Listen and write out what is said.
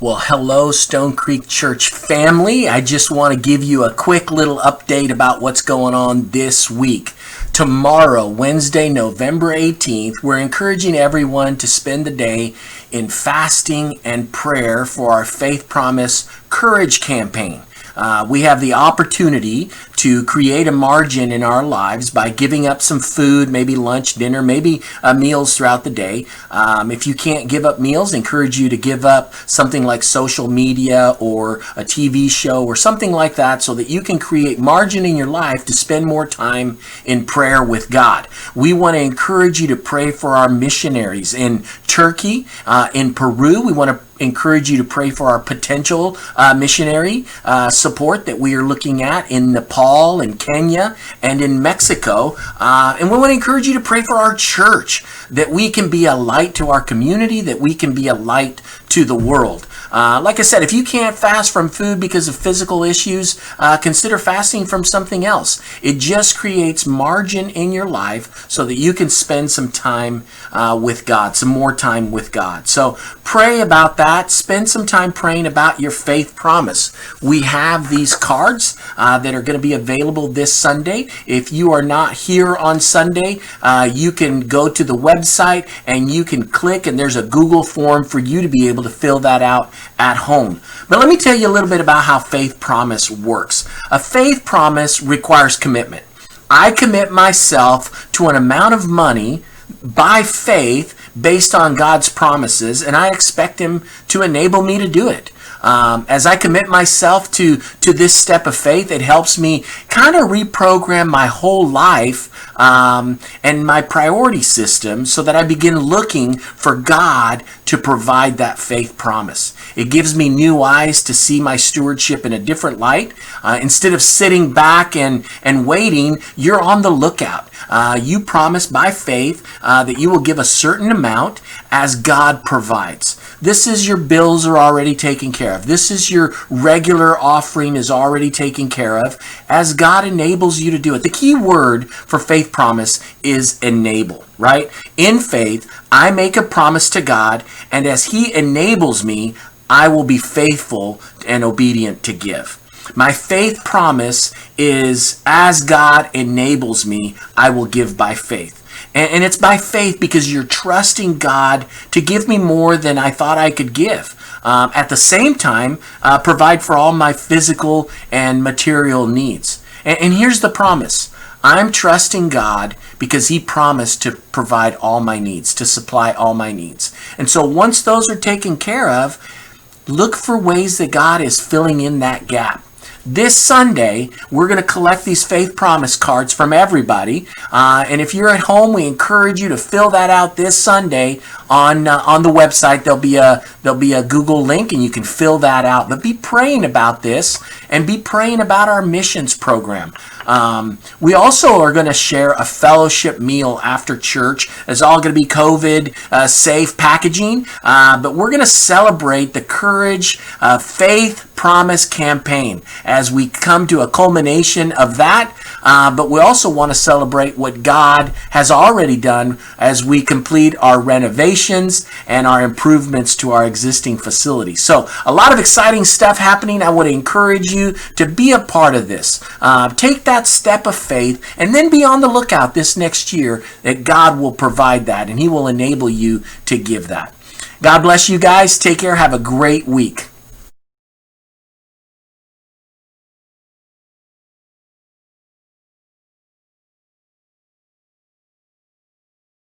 Well, hello, Stonecreek Church family. I just want to give you a quick little update about what's going on this week. Tomorrow, Wednesday, November 18th, we're encouraging everyone to spend the day in fasting and prayer for our Faith Promise Courage campaign. We have the opportunity to create a margin in our lives by giving up some food, maybe lunch, dinner, maybe meals throughout the day. If you can't give up meals, I encourage you to give up something like social media or a TV show or something like that so that you can create margin in your life to spend more time in prayer with God. We want to encourage you to pray for our missionaries in Turkey, in Peru. We want to encourage you to pray for our potential missionary support that we are looking at in Nepal and Kenya and in Mexico. And we want to encourage you to pray for our church, that we can be a light to our community, that we can be a light to the world. Like I said, if you can't fast from food because of physical issues, consider fasting from something else. It just creates margin in your life so that you can spend some time with God, some more time with God. So pray about that. Spend some time praying about your faith promise. We have these cards that are going to be available this Sunday. If you are not here on Sunday, you can go to the website and you can click, and there's a Google form for you to be able to fill that out at home. But let me tell you a little bit about how faith promise works. A faith promise requires commitment. I commit myself to an amount of money by faith based on God's promises, and I expect Him to enable me to do it. As I commit myself to this step of faith, it helps me kind of reprogram my whole life and my priority system so that I begin looking for God to provide that faith promise. It gives me new eyes to see my stewardship in a different light. Instead of sitting back and waiting, you're on the lookout. You promise by faith that you will give a certain amount as God provides. This is your bills are already taken care of. This is your regular offering is already taken care of as God enables you to do it. The key word for faith promise is enable, right? In faith, I make a promise to God, and as He enables me, I will be faithful and obedient to give. My faith promise is as God enables me, I will give by faith. And it's by faith because you're trusting God to give me more than I thought I could give. At the same time, provide for all my physical and material needs. And here's the promise. I'm trusting God because He promised to provide all my needs, to supply all my needs. And so once those are taken care of, look for ways that God is filling in that gap. This Sunday, we're going to collect these faith promise cards from everybody. And if you're at home, we encourage you to fill that out this Sunday on the website. There'll be a Google link, and you can fill that out. But be praying about this, and be praying about our missions program. We also are going to share a fellowship meal after church. It's all going to be COVID safe packaging, but we're going to celebrate the Courage Faith Promise campaign as we come to a culmination of that. But we also want to celebrate what God has already done as we complete our renovations and our improvements to our existing facilities. So a lot of exciting stuff happening. I would encourage you to be a part of this. Take that step of faith, and then be on the lookout this next year that God will provide that, and He will enable you to give that. God bless you guys. Take care. Have a great week.